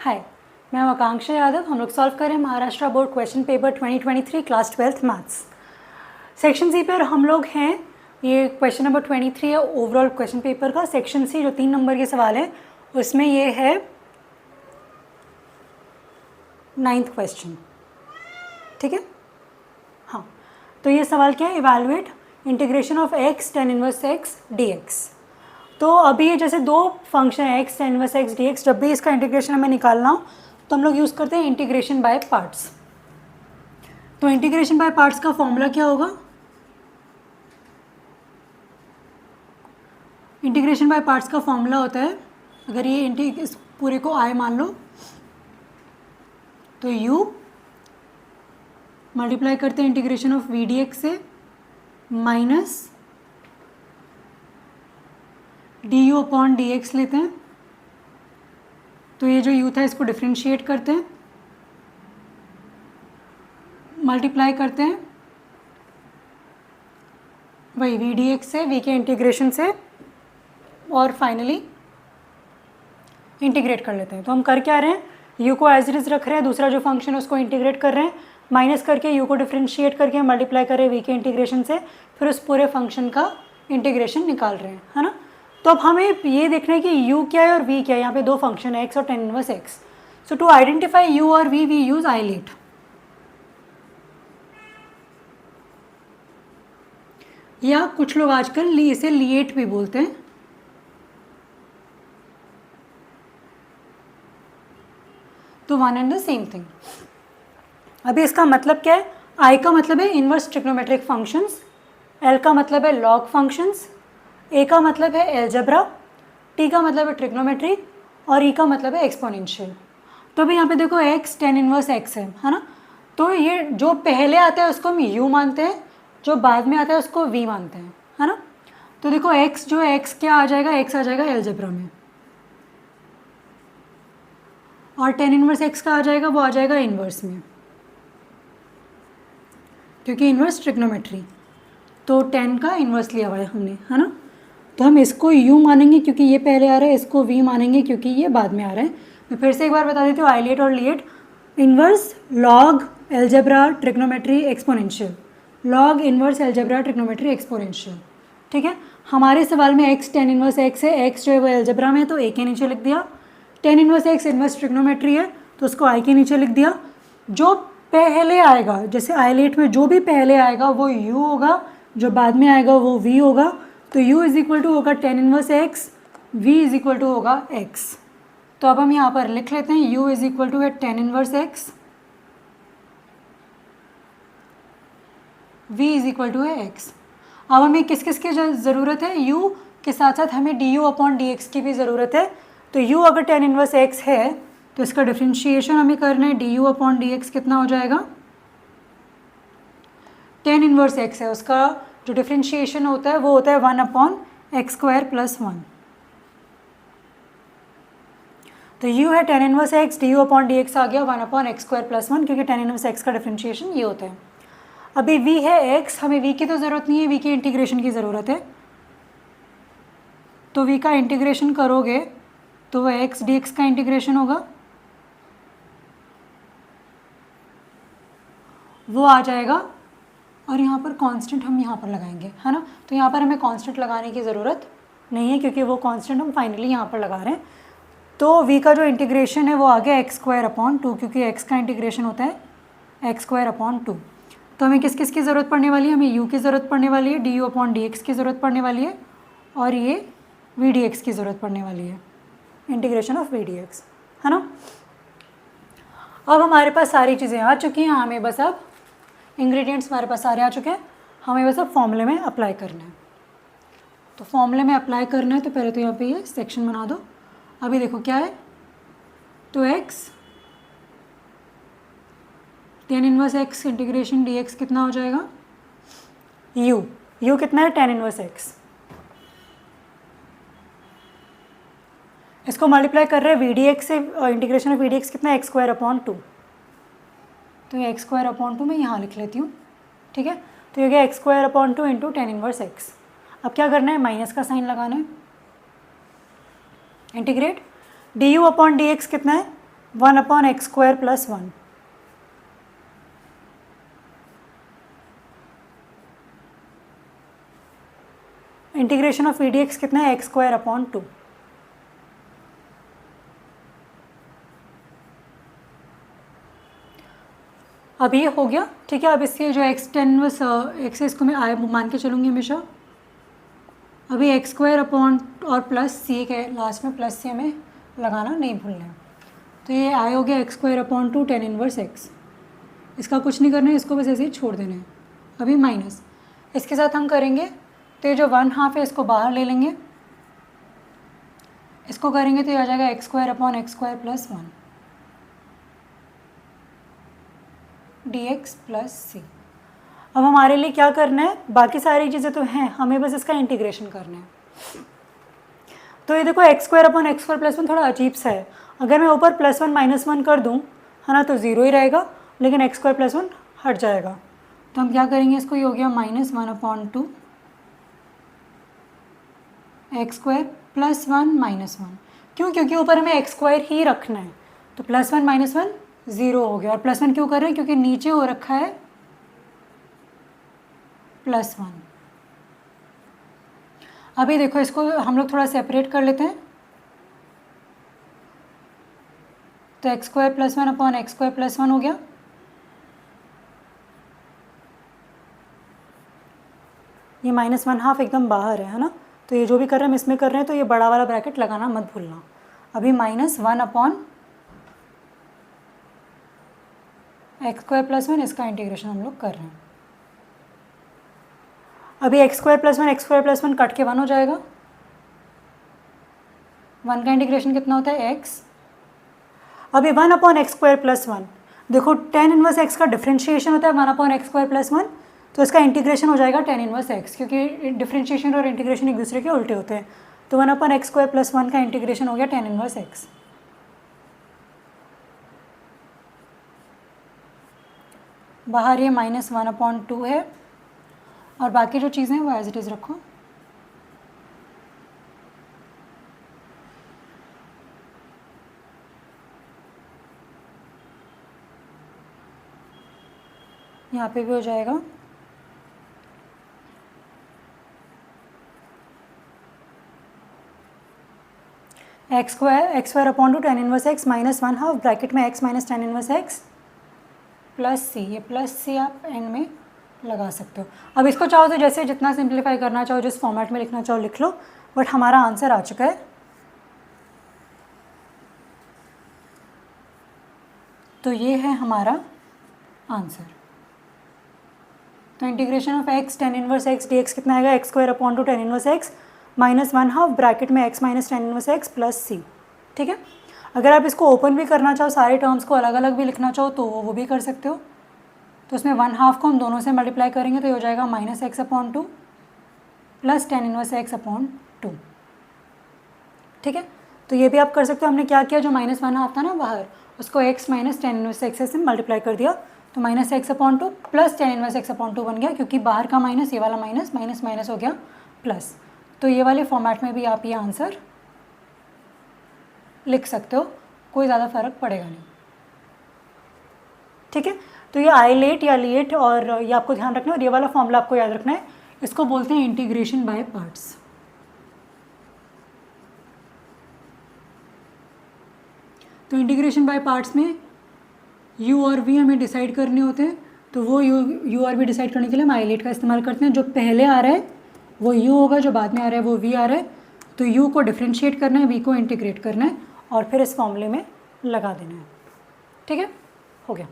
हाय, मैं आकांक्षा यादव। हम लोग सॉल्व करें Maharashtra board question paper 2023 class 12th maths section C पर हम लोग हैं। ये क्वेश्चन नंबर 23 है ओवरऑल क्वेश्चन पेपर का। सेक्शन सी जो 3 नंबर के सवाल है उसमें ये है 9th क्वेश्चन। ठीक है, हाँ। तो ये सवाल क्या है? Evaluate integration of x tan inverse x dx। तो अभी ये जैसे दो फंक्शन है x tan inverse x dx, जब भी इसका इंटीग्रेशन हमें निकालना हो तो हम लोग यूज़ करते हैं इंटीग्रेशन बाय पार्ट्स। तो इंटीग्रेशन बाय पार्ट्स का फॉर्मूला क्या होगा? इंटीग्रेशन बाय पार्ट्स का फॉर्मूला होता है, अगर ये इस पूरे को I मान लो तो u मल्टीप्लाई करते हैं इंटीग्रेशन ऑफ v dx से माइनस du अपॉन dx लेते हैं। तो ये जो u था इसको डिफ्रेंशिएट करते हैं, मल्टीप्लाई करते हैं वही v dx से, v के इंटीग्रेशन से, और फाइनली इंटीग्रेट कर लेते हैं। तो हम कर क्या रहे हैं? u को एज इट इज़ रख रहे हैं, दूसरा जो फंक्शन है उसको इंटीग्रेट कर रहे हैं, माइनस करके u को डिफ्रेंशिएट करके मल्टीप्लाई कर रहे हैं v के इंटीग्रेशन से, फिर उस पूरे फंक्शन का इंटीग्रेशन निकाल रहे हैं, है ना। तो अब हमें ये देखना है कि u क्या है और v क्या है। यहाँ पे दो फंक्शन है x और tan inverse x। So to identify u और v वी यूज आइलेट। या कुछ लोग आजकल इसे लिएट भी बोलते हैं। तो one and the same thing. अभी इसका मतलब क्या है? I का मतलब है इनवर्स ट्रिग्नोमेट्रिक फंक्शंस, L का मतलब है लॉग फंक्शंस, A का मतलब है एलजेब्रा, T का मतलब है ट्रिग्नोमेट्री, और E का मतलब है एक्सपोनेंशियल। तो अभी यहाँ पे देखो x tan इनवर्स x है ना। तो ये जो पहले आता है उसको हम u मानते हैं, जो बाद में आता है उसको v मानते हैं, है ना। तो देखो x जो है x क्या आ जाएगा? x आ जाएगा एलजेब्रा में, और tan इनवर्स x का आ जाएगा, वो आ जाएगा इनवर्स में, क्योंकि इनवर्स ट्रिग्नोमेट्री। तो tan का इनवर्स लिया हुआ है हमने, है ना। तो हम इसको u मानेंगे क्योंकि ये पहले आ रहा है, इसको v मानेंगे क्योंकि ये बाद में आ रहा है। मैं फिर से एक बार बता देती हूँ, आइलेट और LIATE. Inverse, log, algebra, trigonometry, exponential. Log, inverse, algebra, trigonometry, exponential. ठीक है। हमारे सवाल में x tan इनवर्स x है, x जो है वो एलजेब्रा में है तो a के नीचे लिख दिया। tan inverse x inverse trigonometry है तो उसको I के नीचे लिख दिया। जो पहले आएगा, जैसे आइलेट में जो भी पहले आएगा वो u होगा, जो बाद में आएगा वो v होगा। तो u इज इक्वल टू होगा tan inverse x, v is equal to होगा x। तो अब हम यहाँ पर लिख लेते हैं u इज इक्वल टू है tan inverse x, v is equal to है x। अब हमें किस किस की ज़रूरत है? u के साथ साथ हमें du अपॉन dx की भी ज़रूरत है। तो u अगर tan इनवर्स x है तो इसका डिफ्रेंशिएशन हमें करना है। du अपॉन dx कितना हो जाएगा? tan इनवर्स x है, उसका जो डिफ्रेंशिएशन होता है वो होता है 1 अपॉन एक्स स्क्वायर प्लस 1। तो u है tan inverse x, du upon dx आ गया 1 अपॉन एक्स स्क्वायर प्लस 1, क्योंकि tan इनवर्स x का डिफ्रेंशिएशन ये होता है। अभी v है x, हमें v की तो ज़रूरत नहीं है, v की इंटीग्रेशन की ज़रूरत है। तो v का इंटीग्रेशन करोगे तो वह x dx का इंटीग्रेशन होगा, वो आ जाएगा। और यहाँ पर कांस्टेंट हम यहाँ पर लगाएंगे, है ना। तो यहाँ पर हमें कांस्टेंट लगाने की ज़रूरत नहीं है, क्योंकि वो कांस्टेंट हम फाइनली यहाँ पर लगा रहे हैं। तो v का जो इंटीग्रेशन है वो आ गया एक्स स्क्वायर अपॉन 2, क्योंकि x का इंटीग्रेशन होता है एक्स स्क्वायर अपॉन 2। तो हमें किस किस की ज़रूरत पड़ने वाली है? हमें u की ज़रूरत पड़ने वाली है, du अपॉन dx की ज़रूरत पड़ने वाली है, और ये v dx की ज़रूरत पड़ने वाली है, इंटीग्रेशन ऑफ v dx, है ना। अब हमारे पास सारी चीज़ें आ चुकी हैं, हमें बस अब इंग्रेडिएंट्स हमारे पास सारे आ चुके हैं, हमें बस अब फॉर्मूले में अप्लाई करना है। तो फॉर्मूले में अप्लाई करना है तो पहले तो यहाँ पे ये सेक्शन बना दो। अभी देखो क्या है, तो x tan inverse x integration dx कितना हो जाएगा? u कितना है? tan inverse x। इसको मल्टीप्लाई कर रहे हैं v dx से, इंटीग्रेशन ऑफ v dx कितना है? X square upon 2। तो ये एक्स स्क्वायर अपॉन 2 मैं यहाँ लिख लेती हूँ, ठीक है। तो ये गया x square upon 2 into tan inverse x। अब क्या करना है? माइनस का साइन लगाना है, इंटीग्रेट। du अपॉन dx कितना है? 1/x² + 1। इंटीग्रेशन ऑफ EDX कितना है, x²/2। अब ये हो गया, ठीक है। अब इसके जो x इसको मैं आई मान के चलूँगी हमेशा। अभी x² और प्लस c के लास्ट में प्लस c हमें लगाना नहीं भूलना है। तो ये आई हो गया x²/2 tan−1x। इसका कुछ नहीं करना है, इसको बस ऐसे ही छोड़ देना है। अभी माइनस इसके साथ हम करेंगे तो ये जो 1/2 है इसको बाहर ले लेंगे, इसको करेंगे तो ये आ जाएगा x² + 1 dx + c। अब हमारे लिए क्या करना है, बाकी सारी चीज़ें तो हैं, हमें बस इसका इंटीग्रेशन करना है। तो ये देखो x² + 1 थोड़ा अजीब सा है। अगर मैं ऊपर +1 - 1 कर दूँ, है ना, तो 0 ही रहेगा, लेकिन x² + 1 हट जाएगा। तो हम क्या करेंगे, इसको ये हो गया -1/2 x² + 1 - 1। क्यों, क्योंकि ऊपर हमें x² ही रखना है। तो +1 - 1 0 हो गया। और +1 क्यों कर रहे हैं, क्योंकि नीचे हो रखा है +1। अभी देखो इसको हम लोग थोड़ा सेपरेट कर लेते हैं। तो x² + 1/x² + 1 हो गया। ये -1/2 एकदम बाहर है ना, तो ये जो भी कर रहे हैं हम इसमें कर रहे हैं, तो ये बड़ा वाला ब्रैकेट लगाना मत भूलना। अभी -1/x² + 1 इसका इंटीग्रेशन हम लोग कर रहे हैं। अभी x² + 1 कट के 1 हो जाएगा। 1 का इंटीग्रेशन कितना होता है, x। अभी 1/x² + 1, देखो tan−1x का डिफ्रेंशिएशन होता है 1/x² + 1, तो इसका इंटीग्रेशन हो जाएगा tan−1x, क्योंकि डिफ्रेंशिएशन और इंटीग्रेशन एक दूसरे के उल्टे होते हैं। तो 1/x² + 1 का इंटीग्रेशन हो गया tan−1x। बाहर ये -1/2 है, और बाकी जो चीज़ें हैं वो एज इट इज़ रखो। यहाँ पे भी हो जाएगा x²/2 tan−1x -1/2 ब्रैकेट में x - tan−1x + c। ये +c आप एंड में लगा सकते हो। अब इसको चाहो तो जैसे जितना सिंप्लीफाई करना चाहो, जिस फॉर्मेट में लिखना चाहो लिख लो, बट हमारा आंसर आ चुका है। तो ये है हमारा आंसर। तो integration of x tan−1x dx कितना आएगा, x² tan−1x -1/2 ब्रैकेट में x - tan−1x + c। ठीक है। अगर आप इसको ओपन भी करना चाहो, सारे टर्म्स को अलग अलग भी लिखना चाहो, तो वो भी कर सकते हो। तो उसमें 1/2 को हम दोनों से मल्टीप्लाई करेंगे तो ये हो जाएगा -x/2 + tan−1x/2। ठीक है। तो ये भी आप कर सकते हो। हमने क्या किया, जो -1/2 था ना बाहर, उसको x - tan−1x से मल्टीप्लाई कर दिया, तो -x/2 + tan−1x/2 बन गया, क्योंकि बाहर का माइनस, ये वाला माइनस, माइनस माइनस हो गया प्लस। तो ये वाले फॉर्मेट में भी आप ये आंसर लिख सकते हो, कोई ज़्यादा फर्क पड़ेगा नहीं। ठीक है। तो ये आइलेट या लेट, और ये आपको ध्यान रखना है, और ये वाला फॉर्मूला आपको याद रखना है। इसको बोलते हैं इंटीग्रेशन बाय पार्ट्स। तो इंटीग्रेशन बाय पार्ट्स में u और v हमें डिसाइड करने होते हैं। तो वो u और v डिसाइड करने के लिए हम आइलेट का इस्तेमाल करते हैं। जो पहले आ रहा है वो u होगा, जो बाद में आ रहा है वो v आ रहा है। तो u को डिफ्रेंशिएट करना है, v को इंटीग्रेट करना है, और फिर इस फॉर्मूले में लगा देना है। ठीक है, हो गया।